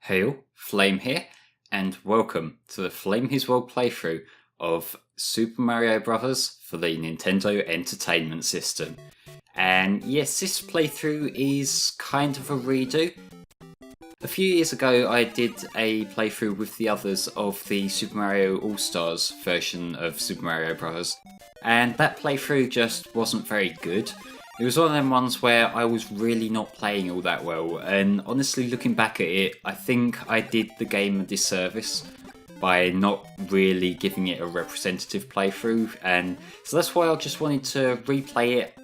Hail, Flame here, and welcome to the FlameHisWorld playthrough of Super Mario Bros. For the Nintendo Entertainment System. And yes, this playthrough is kind of a redo. A few years ago I did a playthrough with the others of the Super Mario All-Stars version of Super Mario Bros. And that playthrough just wasn't very good. It was one of them ones where I was really not playing all that well, and honestly looking back at it, I think I did the game a disservice by not really giving it a representative playthrough, and so that's why I just wanted to replay it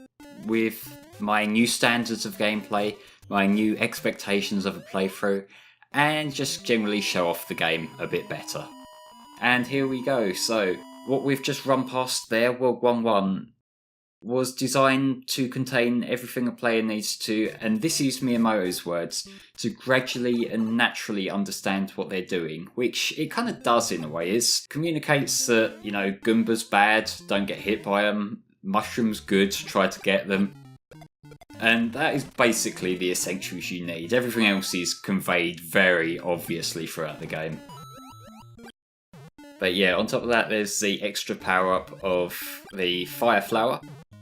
with my new standards of gameplay, my new expectations of a playthrough, and just generally show off the game a bit better. And here we go. So what we've just run past there, World 1-1, was designed to contain everything a player needs to, and this is Miyamoto's words, to gradually and naturally understand what they're doing, which it kind of does in a way. It communicates that, you know, Goomba's bad, don't get hit by them, Mushroom's good, try to get them. And that is basically the essentials you need. Everything else is conveyed very obviously throughout the game. But yeah, on top of that, there's the extra power-up of the Fire Flower,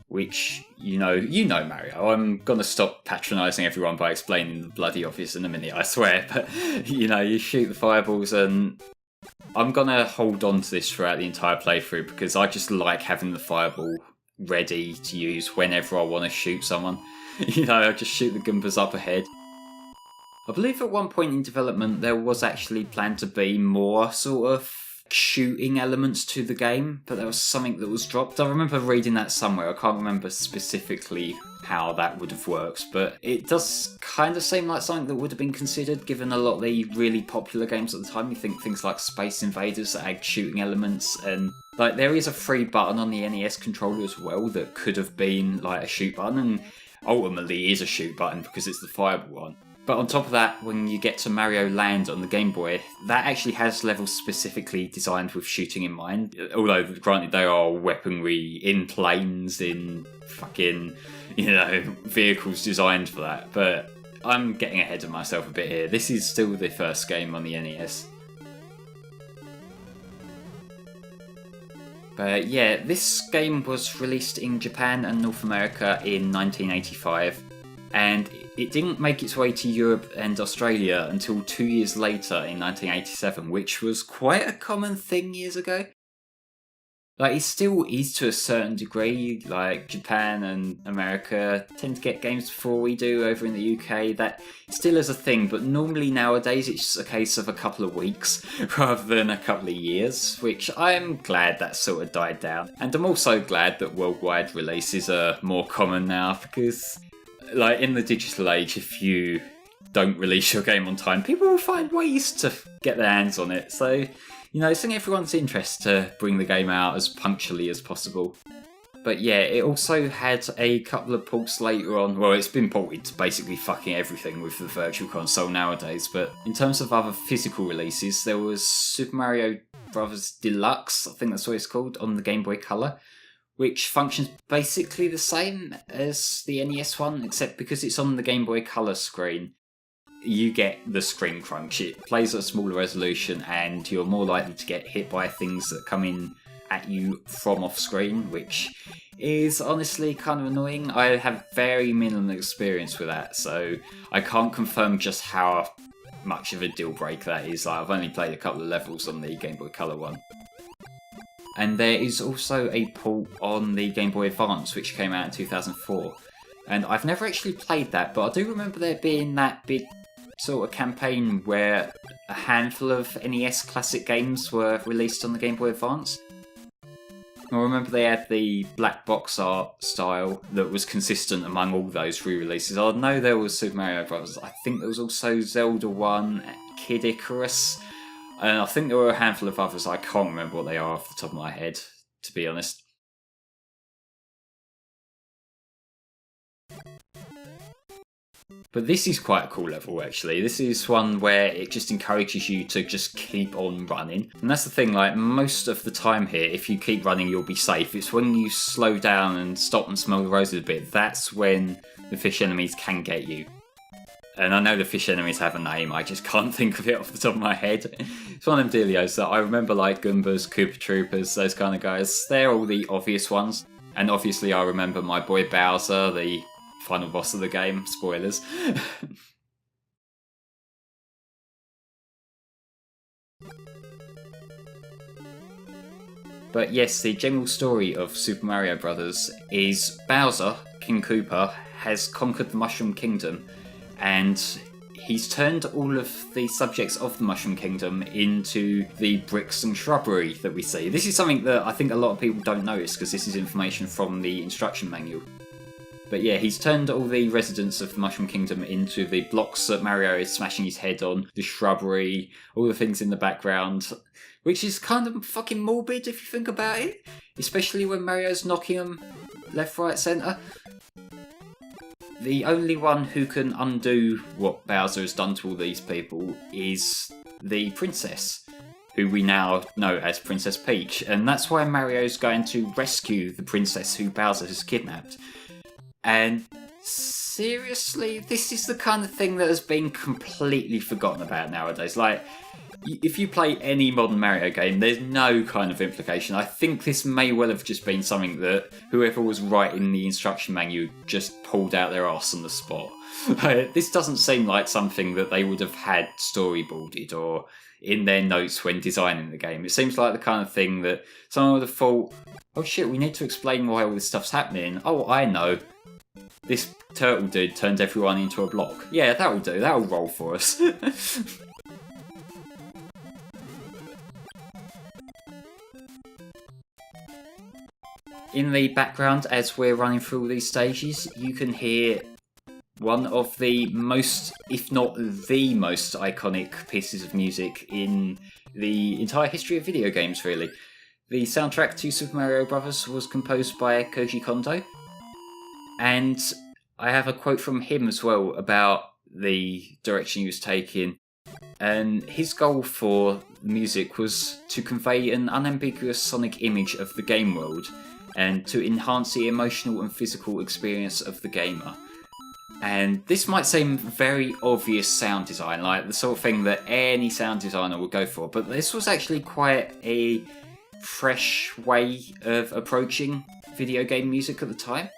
which, you know Mario. I'm gonna stop patronising everyone by explaining the bloody obvious in a minute, I swear. But, you know, you shoot the fireballs, and I'm gonna hold on to this throughout the entire playthrough because I just like having the fireball ready to use whenever I want to shoot someone. You know, I just shoot the Goombas up ahead. I believe at one point in development there was actually planned to be more sort of shooting elements to the game, but there was something that was dropped. I remember reading that somewhere. I can't remember specifically how that would have worked, but it does kind of seem like something that would have been considered given a lot of the really popular games at the time. You think things like Space Invaders that had shooting elements, and like there is a free button on the NES controller as well that could have been like a shoot button, and ultimately is a shoot button because it's the fireball one. But on top of that, when you get to Mario Land on the Game Boy, that actually has levels specifically designed with shooting in mind. Although, granted, they are weaponry in planes, in fucking, you know, vehicles designed for that. But I'm getting ahead of myself a bit here. This is still the first game on the NES. But yeah, this game was released in Japan and North America in 1985. And it didn't make its way to Europe and Australia until 2 years later in 1987, which was quite a common thing years ago. Like, it still is to a certain degree. Like, Japan and America tend to get games before we do over in the UK. That still is a thing, but normally nowadays it's a case of a couple of weeks rather than a couple of years, which I'm glad that sort of died down. And I'm also glad that worldwide releases are more common now, because like in the digital age, if you don't release your game on time, people will find ways to get their hands on it. So, you know, it's in everyone's interest to bring the game out as punctually as possible. But yeah, it also had a couple of ports later on. Well, it's been ported to basically fucking everything with the Virtual Console nowadays. But in terms of other physical releases, there was Super Mario Bros. Deluxe, I think that's what it's called, on the Game Boy Color, which functions basically the same as the NES one, except because it's on the Game Boy Color screen, you get the screen crunch. It plays at a smaller resolution, and you're more likely to get hit by things that come in at you from off screen, which is honestly kind of annoying. I have very minimal experience with that, so I can't confirm just how much of a deal breaker that is. I've only played a couple of levels on the Game Boy Color one. And there is also a port on the Game Boy Advance, which came out in 2004. And I've never actually played that, but I do remember there being that big sort of campaign where a handful of NES classic games were released on the Game Boy Advance. I remember they had the black box art style that was consistent among all those re-releases. I know there was Super Mario Bros. I think there was also Zelda 1, Kid Icarus, and I think there were a handful of others. I can't remember what they are off the top of my head, to be honest. But this is quite a cool level, actually. This is one where it just encourages you to just keep on running. And that's the thing, like, most of the time here, if you keep running, you'll be safe. It's when you slow down and stop and smell the roses a bit, that's when the fish enemies can get you. And I know the fish enemies have a name, I just can't think of it off the top of my head. It's one of them dealios that I remember, like Goombas, Koopa Troopers, those kind of guys. They're all the obvious ones. And obviously I remember my boy Bowser, the final boss of the game. Spoilers. But yes, the general story of Super Mario Bros. Is Bowser, King Koopa, has conquered the Mushroom Kingdom, and he's turned all of the subjects of the Mushroom Kingdom into the bricks and shrubbery that we see. This is something that I think a lot of people don't notice, because this is information from the instruction manual. But yeah, he's turned all the residents of the Mushroom Kingdom into the blocks that Mario is smashing his head on, the shrubbery, all the things in the background, which is kind of fucking morbid if you think about it, especially when Mario's knocking them left, right, centre. The only one who can undo what Bowser has done to all these people is the princess, who we now know as Princess Peach, and that's why Mario's going to rescue the princess who Bowser has kidnapped. And seriously, this is the kind of thing that has been completely forgotten about nowadays. Like, if you play any modern Mario game, there's no kind of implication. I think this may well have just been something that whoever was writing the instruction manual just pulled out their arse on the spot. This doesn't seem like something that they would have had storyboarded or in their notes when designing the game. It seems like the kind of thing that someone would have thought, oh shit, we need to explain why all this stuff's happening. Oh, I know. This turtle dude turned everyone into a block. Yeah, that'll do. That'll roll for us. In the background, as we're running through all these stages, you can hear one of the most, if not the most iconic pieces of music in the entire history of video games, really. The soundtrack to Super Mario Bros. Was composed by Koji Kondo, and I have a quote from him as well about the direction he was taking. And his goal for the music was to convey an unambiguous sonic image of the game world, and to enhance the emotional and physical experience of the gamer. And this might seem very obvious sound design, like the sort of thing that any sound designer would go for, but this was actually quite a fresh way of approaching video game music at the time.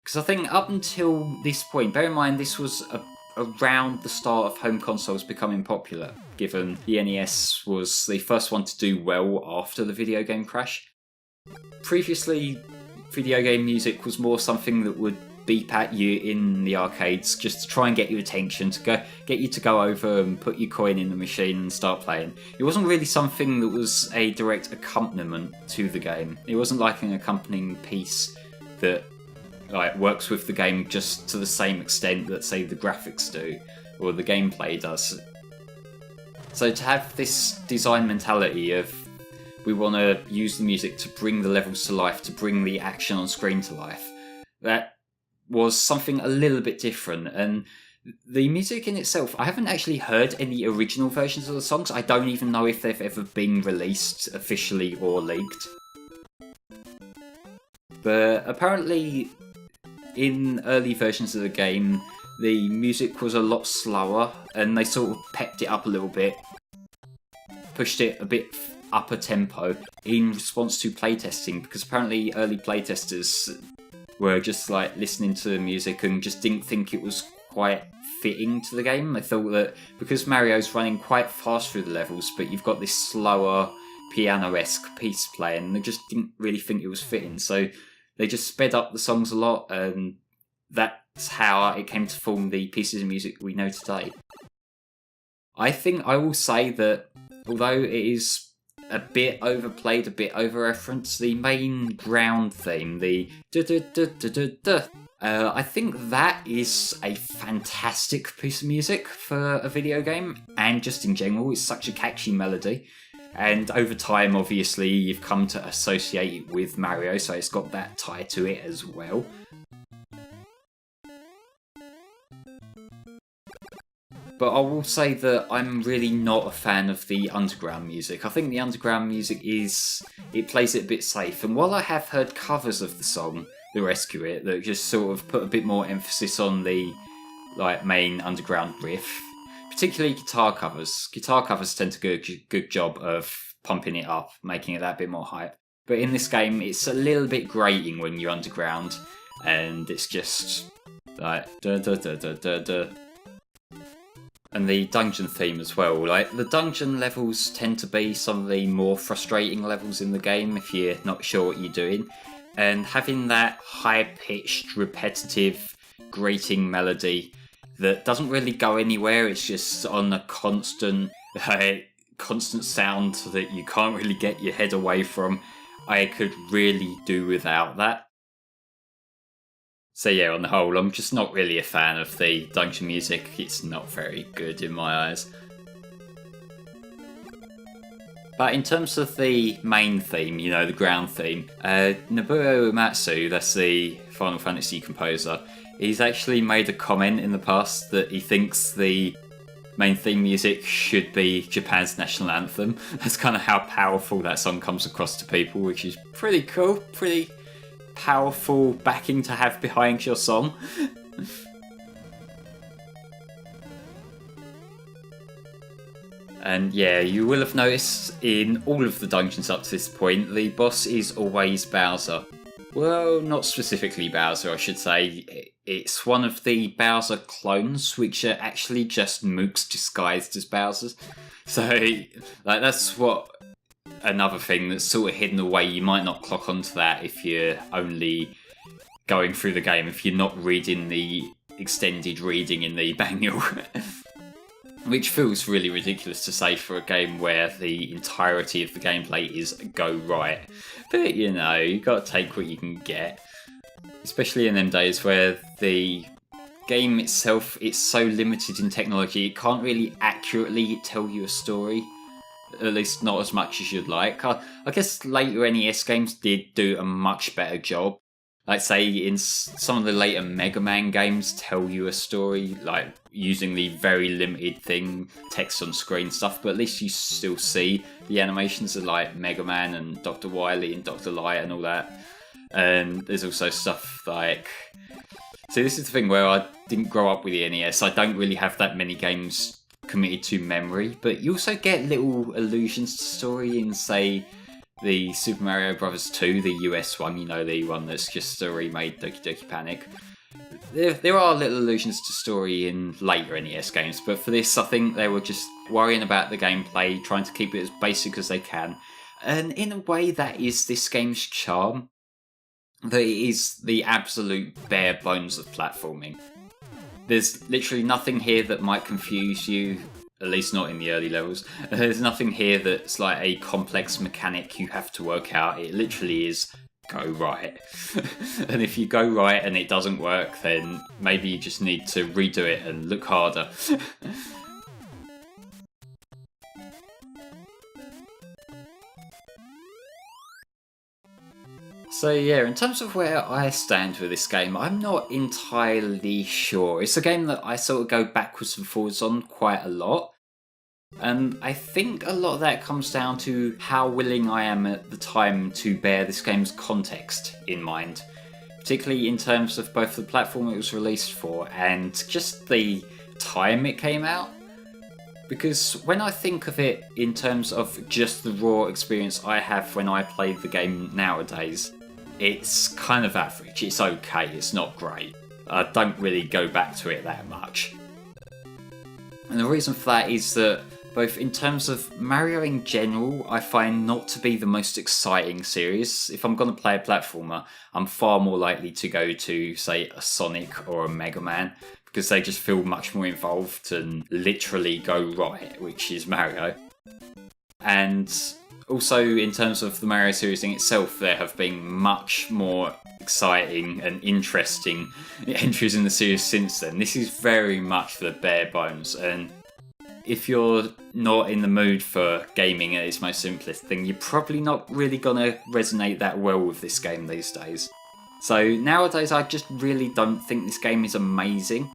Because I think up until this point, bear in mind this was around the start of home consoles becoming popular, given the NES was the first one to do well after the video game crash. Previously, video game music was more something that would beep at you in the arcades just to try and get your attention, to get you to go over and put your coin in the machine and start playing. It wasn't really something that was a direct accompaniment to the game. It wasn't like an accompanying piece that works with the game just to the same extent that, say, the graphics do or the gameplay does. So to have this design mentality of we want to use the music to bring the levels to life, to bring the action on screen to life, that was something a little bit different. And the music in itself, I haven't actually heard any original versions of the songs. I don't even know if they've ever been released officially or leaked. But apparently in early versions of the game, the music was a lot slower, and they sort of pepped it up a little bit, pushed it a bit up a tempo in response to playtesting, because apparently early playtesters were just like listening to the music and just didn't think it was quite fitting to the game. They thought that because Mario's running quite fast through the levels, but you've got this slower piano-esque piece playing, they just didn't really think it was fitting. So they just sped up the songs a lot, and that's how it came to form the pieces of music we know today. I think I will say that although it is a bit overplayed, a bit over-referenced, the main ground theme, the da-da-da-da-da-da, I think that is a fantastic piece of music for a video game, and just in general, it's such a catchy melody. And over time, obviously, you've come to associate it with Mario, so it's got that tie to it as well. But I will say that I'm really not a fan of the underground music. I think the underground music it plays it a bit safe. And while I have heard covers of the song that rescue it, that just sort of put a bit more emphasis on the like main underground riff, particularly guitar covers. Guitar covers tend to do a good job of pumping it up, making it that bit more hype. But in this game, it's a little bit grating when you're underground, and it's just like da da da da da da. And the dungeon theme as well. Like, the dungeon levels tend to be some of the more frustrating levels in the game if you're not sure what you're doing. And having that high-pitched, repetitive, grating melody that doesn't really go anywhere, it's just on a constant sound that you can't really get your head away from. I could really do without that. So yeah, on the whole, I'm just not really a fan of the dungeon music. It's not very good in my eyes. But in terms of the main theme, you know, the ground theme, Nobuo Uematsu, that's the Final Fantasy composer, he's actually made a comment in the past that he thinks the main theme music should be Japan's national anthem. That's kind of how powerful that song comes across to people, which is pretty cool, pretty powerful backing to have behind your song. And yeah, you will have noticed in all of the dungeons up to this point, the boss is always Bowser. Well, not specifically Bowser, I should say. It's one of the Bowser clones, which are actually just mooks disguised as Bowsers. So, like, that's what another thing that's sort of hidden away. You might not clock onto that if you're only going through the game, if you're not reading the extended reading in the manual. Which feels really ridiculous to say for a game where the entirety of the gameplay is go right. But you know, you gotta take what you can get. Especially in them days where the game itself, it's so limited in technology, it can't really accurately tell you a story. At least not as much as you'd like. I guess later NES games did do a much better job. Like, say, in some of the later Mega Man games tell you a story, like, using the very limited text on screen stuff, but at least you still see the animations of, like, Mega Man and Dr. Wily and Dr. Light and all that. And there's also stuff like... So this is the thing where I didn't grow up with the NES. I don't really have that many games committed to memory, but you also get little allusions to story in, say, the Super Mario Bros. 2, the US one, you know, the one that's just a remade Doki Doki Panic. There are little allusions to story in later NES games, but for this I think they were just worrying about the gameplay, trying to keep it as basic as they can. And in a way that is this game's charm. That it is the absolute bare bones of platforming. There's literally nothing here that might confuse you, at least not in the early levels. There's nothing here that's like a complex mechanic you have to work out. It literally is go right. And if you go right and it doesn't work, then maybe you just need to redo it and look harder. So yeah, in terms of where I stand with this game, I'm not entirely sure. It's a game that I sort of go backwards and forwards on quite a lot. And I think a lot of that comes down to how willing I am at the time to bear this game's context in mind. Particularly in terms of both the platform it was released for and just the time it came out. Because when I think of it in terms of just the raw experience I have when I play the game nowadays, it's kind of average. It's okay, it's not great. I don't really go back to it that much. And the reason for that is that both in terms of Mario in general, I find not to be the most exciting series. If I'm going to play a platformer, I'm far more likely to go to, say, a Sonic or a Mega Man, because they just feel much more involved and literally go right, which is Mario. And also in terms of the Mario series in itself, there have been much more exciting and interesting entries in the series since then. This is very much the bare bones, and if you're not in the mood for gaming at its most simplest thing, you're probably not really gonna resonate that well with this game these days. So nowadays I just really don't think this game is amazing.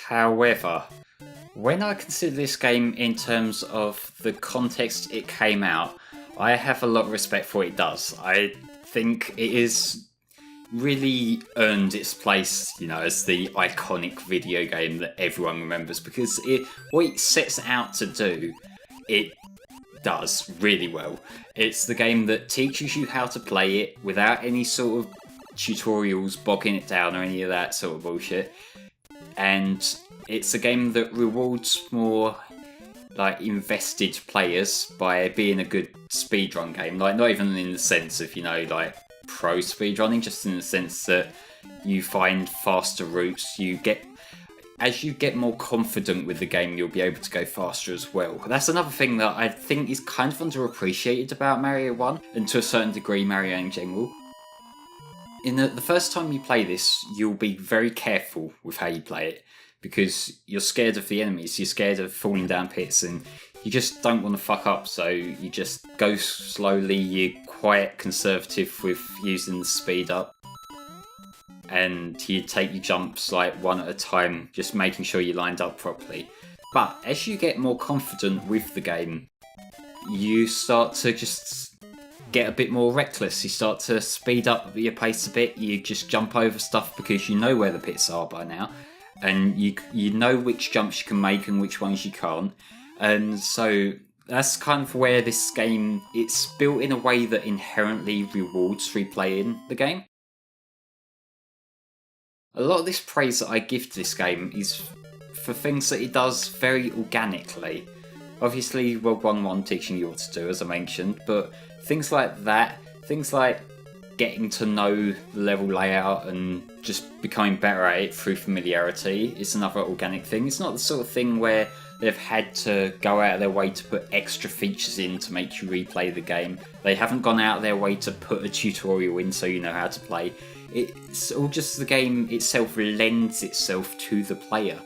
However, when I consider this game in terms of the context it came out, I have a lot of respect for what it does. I think it is really earned its place, as the iconic video game that everyone remembers, because what it sets out to do, it does really well. It's the game that teaches you how to play it without any sort of tutorials bogging it down or any of that sort of bullshit. And it's a game that rewards more invested players by being a good speedrun game. Not even in the sense of, pro speedrunning, just in the sense that you find faster routes. As you get more confident with the game, you'll be able to go faster as well. That's another thing that I think is kind of underappreciated about Mario 1, and to a certain degree Mario in general. In the first time you play this, you'll be very careful with how you play it, because you're scared of the enemies, you're scared of falling down pits, and you just don't want to fuck up, so you just go slowly, you're quite conservative with using the speed up, and you take your jumps one at a time, just making sure you're lined up properly. But as you get more confident with the game, you start to just get a bit more reckless. You start to speed up your pace a bit, you just jump over stuff because you know where the pits are by now, and you know which jumps you can make and which ones you can't. And so that's kind of where this game, it's built in a way that inherently rewards replaying the game. A lot of this praise that I give to this game is for things that it does very organically. Obviously, World 1.1 teaching you what to do, as I mentioned, but things like that, things like getting to know the level layout and just becoming better at it through familiarity is another organic thing. It's not the sort of thing where they've had to go out of their way to put extra features in to make you replay the game. They haven't gone out of their way to put a tutorial in so you know how to play. It's all just the game itself lends itself to the player.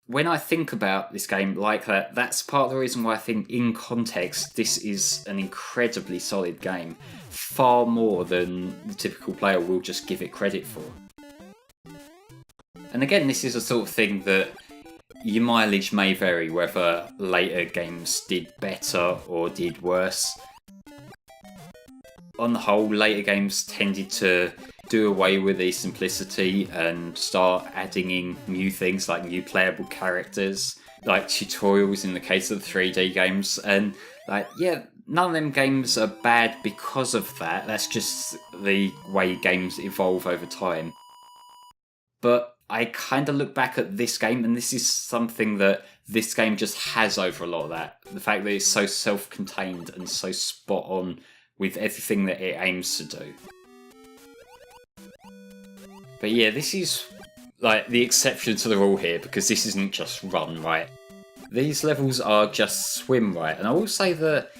When I think about this game like that, that's part of the reason why I think in context this is an incredibly solid game. Far more than the typical player will just give it credit for. And again, this is a sort of thing that your mileage may vary, whether later games did better or did worse. On the whole, later games tended to do away with the simplicity and start adding in new things like new playable characters, like tutorials in the case of the 3D games. And none of them games are bad because of that. That's just the way games evolve over time. But I kind of look back at this game, and this is something that this game just has over a lot of that. The fact that it's so self-contained and so spot on with everything that it aims to do. But yeah, this is the exception to the rule here, because this isn't just run right. These levels are just swim right, and I will say that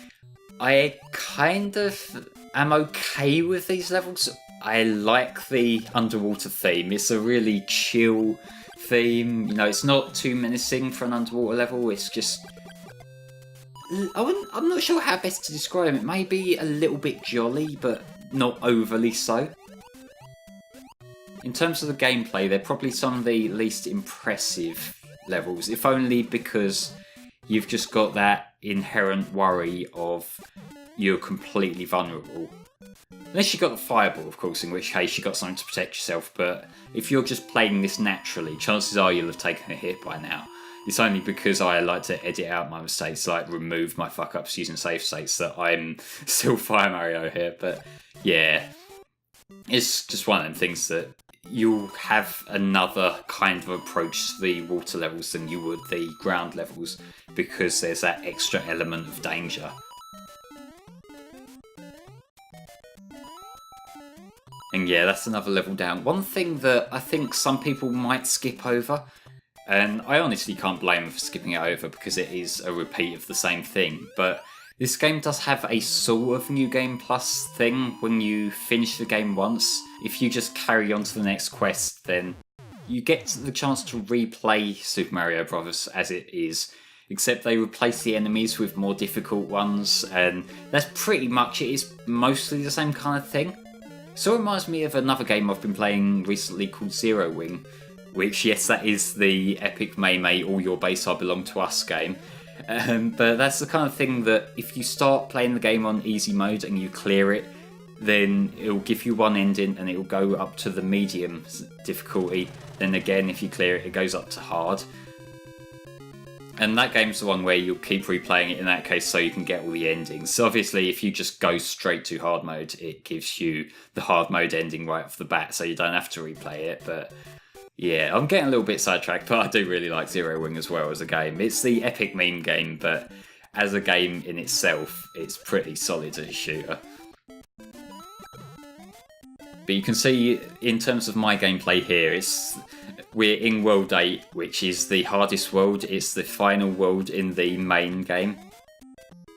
I kind of am okay with these levels. I like the underwater theme. It's a really chill theme. It's not too menacing for an underwater level. It's just... I'm not sure how best to describe it. It may be a little bit jolly, but not overly so. In terms of the gameplay, they're probably some of the least impressive levels, if only because you've just got that inherent worry of you're completely vulnerable. Unless you've got the fireball, of course, in which case you've got something to protect yourself, but if you're just playing this naturally, chances are you'll have taken a hit by now. It's only because I like to edit out my mistakes, remove my fuck-ups using save states, that I'm still Fire Mario here, but yeah. It's just one of them things that you'll have another kind of approach to the water levels than you would the ground levels, because there's that extra element of danger. And yeah, that's another level down. One thing that I think some people might skip over, and I honestly can't blame them for skipping it over because it is a repeat of the same thing, but this game does have a sort of New Game Plus thing when you finish the game once. If you just carry on to the next quest, then you get the chance to replay Super Mario Bros. As it is, except they replace the enemies with more difficult ones, and that's pretty much it. It's mostly the same kind of thing. So it reminds me of another game I've been playing recently called Zero Wing, which, yes, that is the epic May All Your Base I Belong to Us game. But that's the kind of thing that if you start playing the game on easy mode and you clear it, then it'll give you one ending and it'll go up to the medium difficulty. Then again, if you clear it, it goes up to hard. And that game's the one where you'll keep replaying it in that case so you can get all the endings. So obviously if you just go straight to hard mode, it gives you the hard mode ending right off the bat, so you don't have to replay it. But yeah, I'm getting a little bit sidetracked, but I do really like Zero Wing as well as a game. It's the epic meme game, but as a game in itself, it's pretty solid as a shooter. But you can see, in terms of my gameplay here, we're in World 8, which is the hardest world. It's the final world in the main game.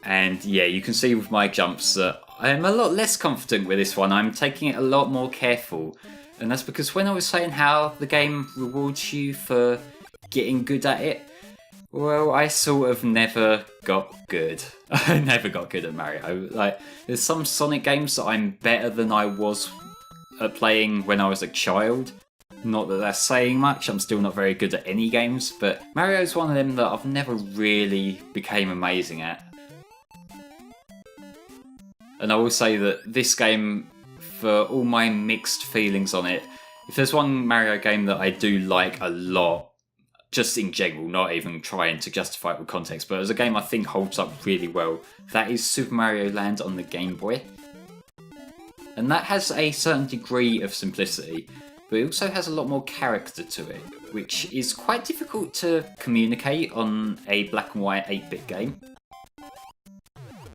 And yeah, you can see with my jumps that I'm a lot less confident with this one. I'm taking it a lot more careful. And that's because when I was saying how the game rewards you for getting good at it, well, I sort of never got good. I never got good at Mario. Like, there's some Sonic games that I'm better than I was at playing when I was a child. Not that that's saying much, I'm still not very good at any games, but Mario's one of them that I've never really became amazing at. And I will say that this game, for all my mixed feelings on it, if there's one Mario game that I do like a lot, just in general, not even trying to justify it with context, but as a game I think holds up really well, that is Super Mario Land on the Game Boy. And that has a certain degree of simplicity, but it also has a lot more character to it, which is quite difficult to communicate on a black and white 8-bit game.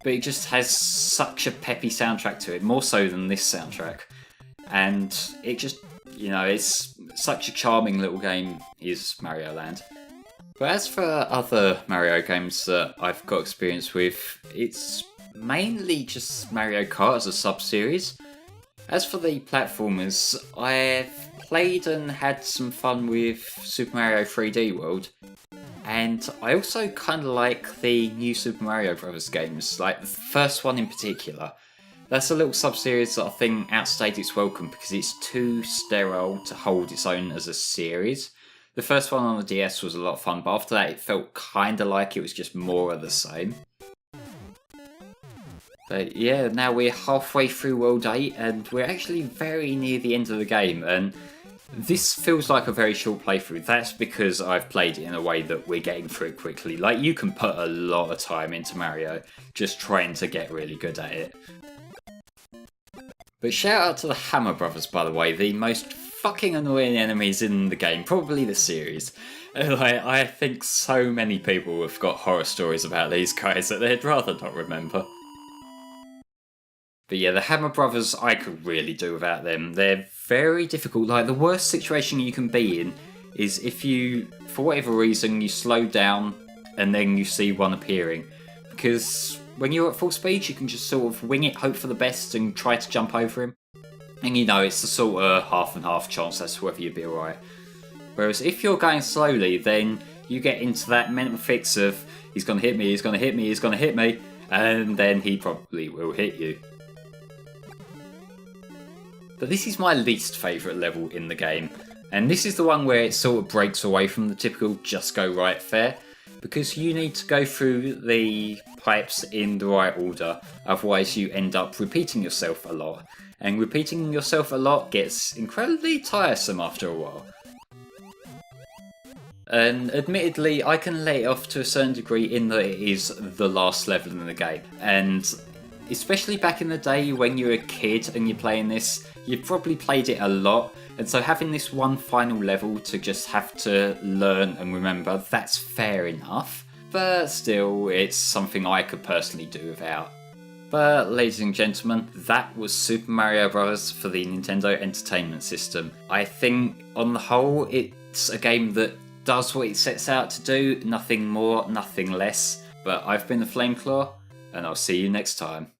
But it just has such a peppy soundtrack to it, more so than this soundtrack. And it just, you know, it's such a charming little game, is Mario Land. But as for other Mario games that I've got experience with, it's mainly just Mario Kart as a sub-series. As for the platformers, I've played and had some fun with Super Mario 3D World, and I also kind of like the new Super Mario Bros. Games, like the first one in particular. That's a little sub-series that I think outstayed its welcome because it's too sterile to hold its own as a series. The first one on the DS was a lot of fun, but after that it felt kind of like it was just more of the same. But yeah, now we're halfway through World 8 and we're actually very near the end of the game, and this feels like a very short playthrough. That's because I've played it in a way that we're getting through it quickly. Like, you can put a lot of time into Mario just trying to get really good at it. But shout out to the Hammer Brothers, by the way, the most fucking annoying enemies in the game, probably the series. Like, I think so many people have got horror stories about these guys that they'd rather not remember. But yeah, the Hammer Brothers, I could really do without them. They're very difficult. Like, the worst situation you can be in is if you, for whatever reason, you slow down and then you see one appearing. Because when you're at full speed, you can just sort of wing it, hope for the best, and try to jump over him. And you know, it's the sort of half and half chance as to whether you'll be alright. Whereas if you're going slowly, then you get into that mental fix of, he's gonna hit me, he's gonna hit me, he's gonna hit me, and then he probably will hit you. But this is my least favourite level in the game, and this is the one where it sort of breaks away from the typical just go right fare, because you need to go through the pipes in the right order, otherwise you end up repeating yourself a lot, and repeating yourself a lot gets incredibly tiresome after a while. And admittedly, I can let it off to a certain degree in that it is the last level in the game, and especially back in the day when you're a kid and you're playing this, you've probably played it a lot, and so having this one final level to just have to learn and remember, that's fair enough. But still, it's something I could personally do without. But ladies and gentlemen, that was Super Mario Bros. For the Nintendo Entertainment System. I think, on the whole, it's a game that does what it sets out to do, nothing more, nothing less. But I've been the Flameclaw, and I'll see you next time.